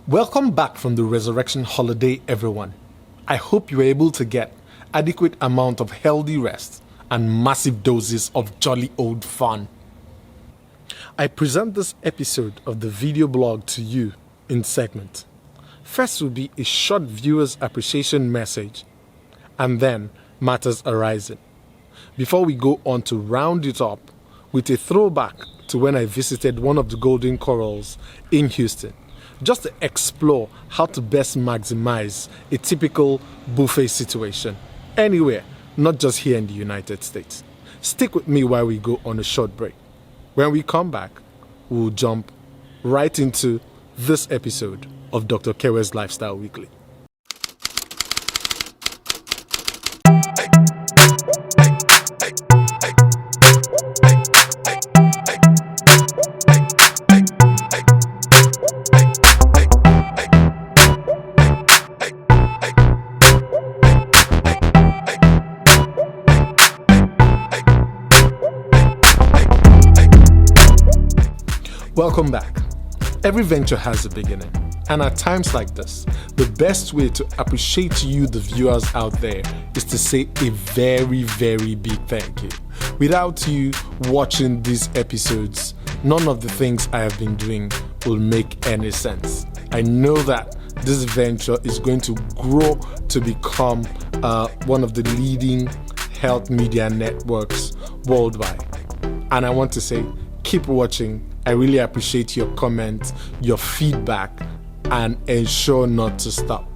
Welcome back from the resurrection holiday, everyone. I hope you were able to get adequate amount of healthy rest and massive doses of jolly old fun. I present this episode of the video blog to you in segments. First will be a short viewer's appreciation message, and then matters arising. Before we go on to round it up with a throwback to when I visited one of the Golden Corrals in Houston, just to explore how to best maximize a typical buffet situation anywhere, not just here in the United States. Stick with me while we go on a short break. When we come back, we'll jump right into this episode of Dr. KEVWE'S Lifestyle Weekly. Welcome back. Every venture has a beginning, and at times like this, the best way to appreciate you, the viewers out there, is to say a very, very big thank you. Without you watching these episodes, none of the things I have been doing will make any sense. I know that this venture is going to grow to become one of the leading health media networks worldwide. And I want to say, keep watching. I really appreciate your comments, your feedback, and ensure not to stop.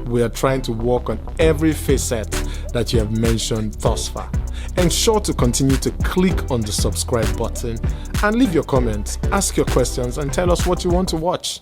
We are trying to work on every facet that you have mentioned thus far. Ensure to continue to click on the subscribe button and leave your comments, ask your questions, and tell us what you want to watch.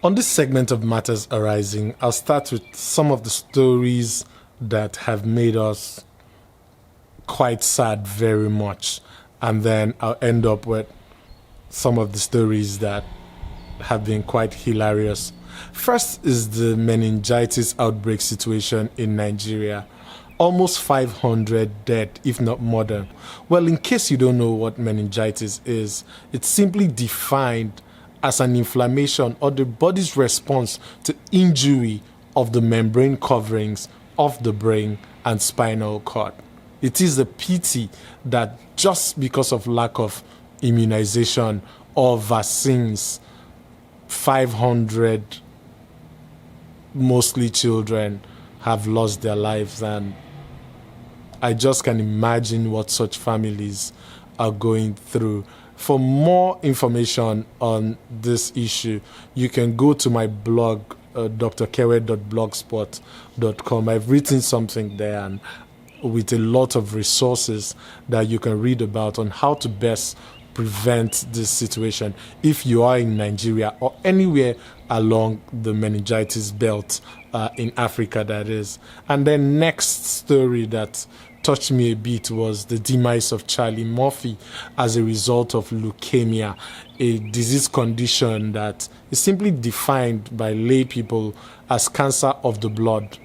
On this segment of Matters Arising, I'll start with some of the stories that have made us quite sad very much, and then I'll end up with some of the stories that have been quite hilarious. First is the meningitis outbreak situation in Nigeria. Almost 500 dead, if not more than. Well, in case you don't know what meningitis is, it's simply defined as an inflammation or the body's response to injury of the membrane coverings of the brain and spinal cord. It is a pity that just because of lack of immunization or vaccines, 500, mostly children, have lost their lives. And I just can imagine what such families are going through. For more information on this issue, you can go to my blog, drkewe.blogspot.com. I've written something there and with a lot of resources that you can read about on how to best prevent this situation if you are in Nigeria or anywhere along the meningitis belt in Africa, that is. And then next story that touched me a bit was the demise of Charlie Murphy as a result of leukemia, a disease condition that is simply defined by lay people as cancer of the blood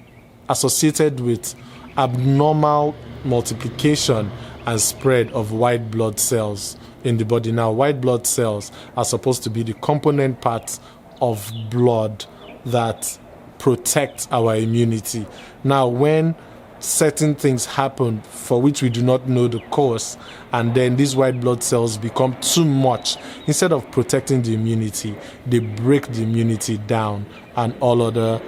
associated with abnormal multiplication and spread of white blood cells in the body. Now, white blood cells are supposed to be the component parts of blood that protect our immunity. Now, when certain things happen for which we do not know the cause, and then these white blood cells become too much, instead of protecting the immunity, they break the immunity down and all other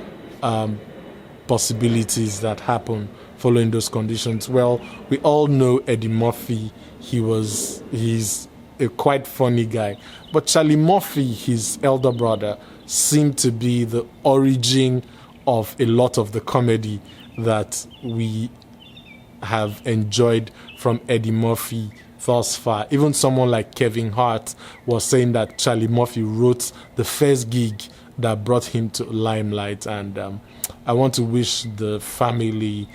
possibilities that happen following those conditions. Well, we all know Eddie Murphy. He's a quite funny guy. But Charlie Murphy, his elder brother, seemed to be the origin of a lot of the comedy that we have enjoyed from Eddie Murphy thus far. Even someone like Kevin Hart was saying that Charlie Murphy wrote the first gig that brought him to limelight. And I want to wish the family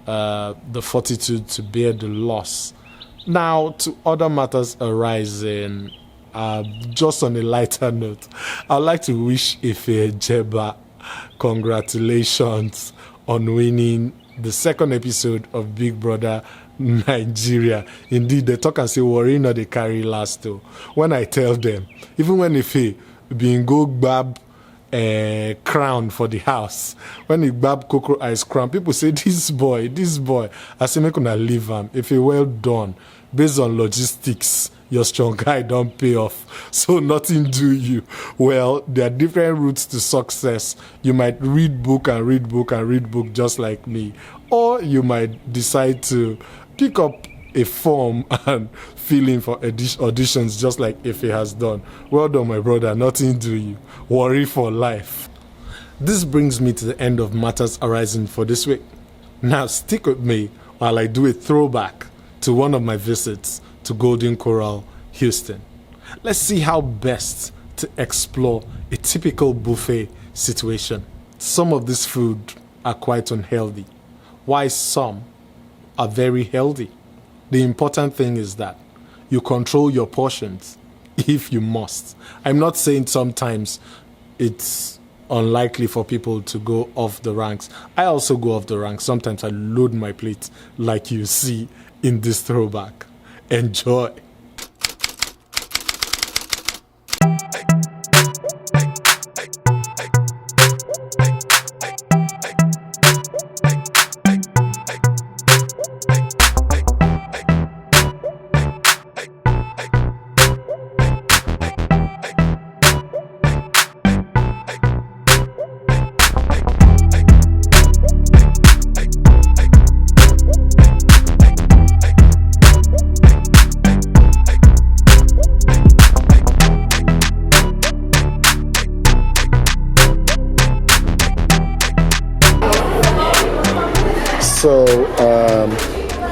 the fortitude to bear the loss. Now, to other matters arising, just on a lighter note, I'd like to wish Ife Jeba congratulations on winning the second episode of Big Brother Nigeria. Indeed, they talk and say, worry not they carry last though. When I tell them, even when if he being go grab a crown for the house, when he grab cocoa ice crown, people say, this boy, I say, make una leave him. If he well done, based on logistics, your strong guy don't pay off, so nothing do you. Well, there are different routes to success. You might read book and read book and read book just like me, or you might decide to pick up a form and fill in for auditions just like Ife has done. Well done, my brother, nothing do you. Worry for life. This brings me to the end of Matters Arising for this week. Now stick with me while I do a throwback to one of my visits to Golden Corral, Houston. Let's see how best to explore a typical buffet situation. Some of this food are quite unhealthy, while some are very healthy. The important thing is that you control your portions if you must. I'm not saying sometimes it's unlikely for people to go off the ranks. I also go off the ranks. Sometimes I load my plate like you see in this throwback. Enjoy. So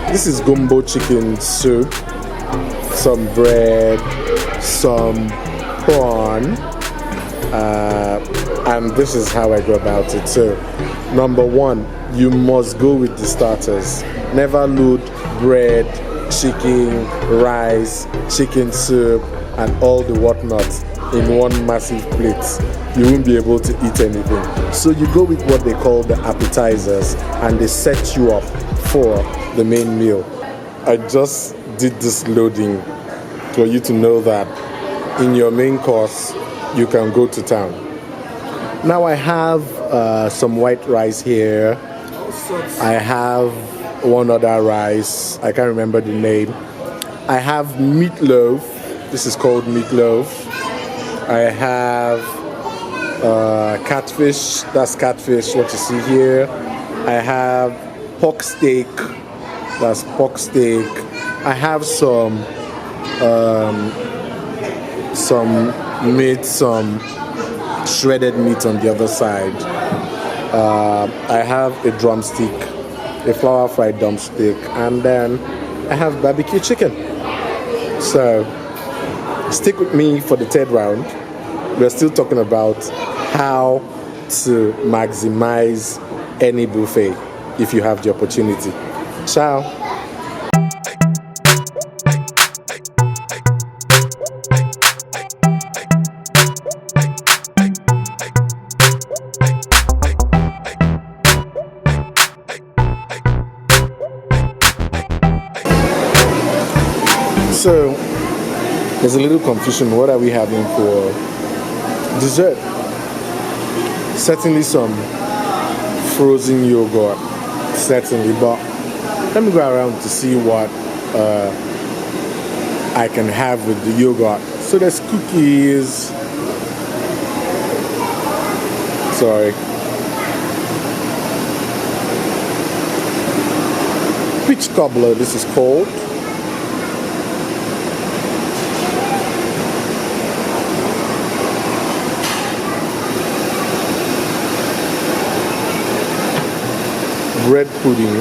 this is gumbo chicken soup, some bread, some prawn, and this is how I go about it. So number one, you must go with the starters. Never load bread, chicken, rice, chicken soup, and all the whatnots in one massive plate. You won't be able to eat anything. So you go with what they call the appetizers, and they set you up for the main meal. I just did this loading for you to know that in your main course, you can go to town. Now I have some white rice here. I have one other rice. I can't remember the name. I have meatloaf. This is called meatloaf. I have catfish. That's catfish, what you see here. I have pork steak. That's pork steak. I have some meat, some shredded meat on the other side. I have a drumstick, a flour fried drumstick, and then I have barbecue chicken. So stick with me for the third round. We're still talking about how to maximize any buffet if you have the opportunity. Ciao. So there's a little confusion. What are we having for dessert? Certainly some frozen yogurt, certainly, but let me go around to see what I can have with the yogurt. So there's cookies. Sorry. Peach cobbler, this is called. Bread pudding,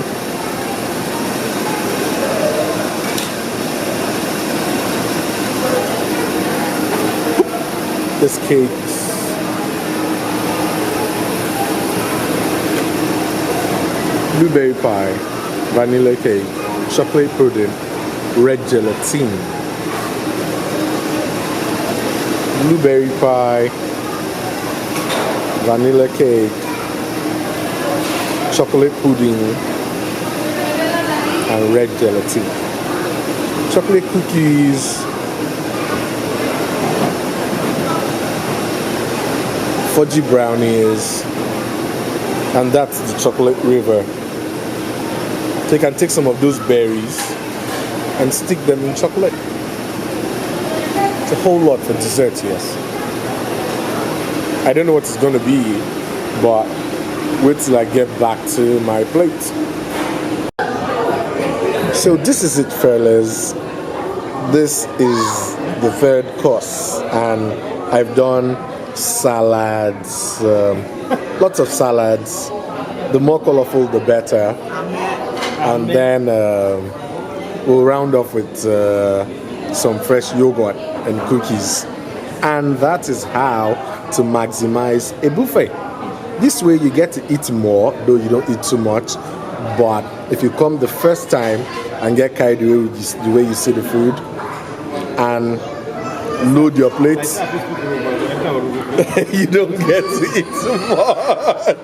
this cakes, blueberry pie, vanilla cake, chocolate pudding, red gelatine, blueberry pie, vanilla cake, chocolate pudding, and red gelatin. Chocolate cookies, fudgy brownies, and that's the chocolate river. So you can take some of those berries and stick them in chocolate. It's a whole lot for dessert, yes. I don't know what it's going to be, but wait till I get back to my plate. So this is it, fellas. This is the third course, and I've done salads, lots of salads. The more colorful, the better. And then we'll round off with some fresh yogurt and cookies. And that is how to maximize a buffet. This way you get to eat more, though you don't eat too much. But if you come the first time and get carried away with the way you see the food and load your plates, you don't get to eat too much.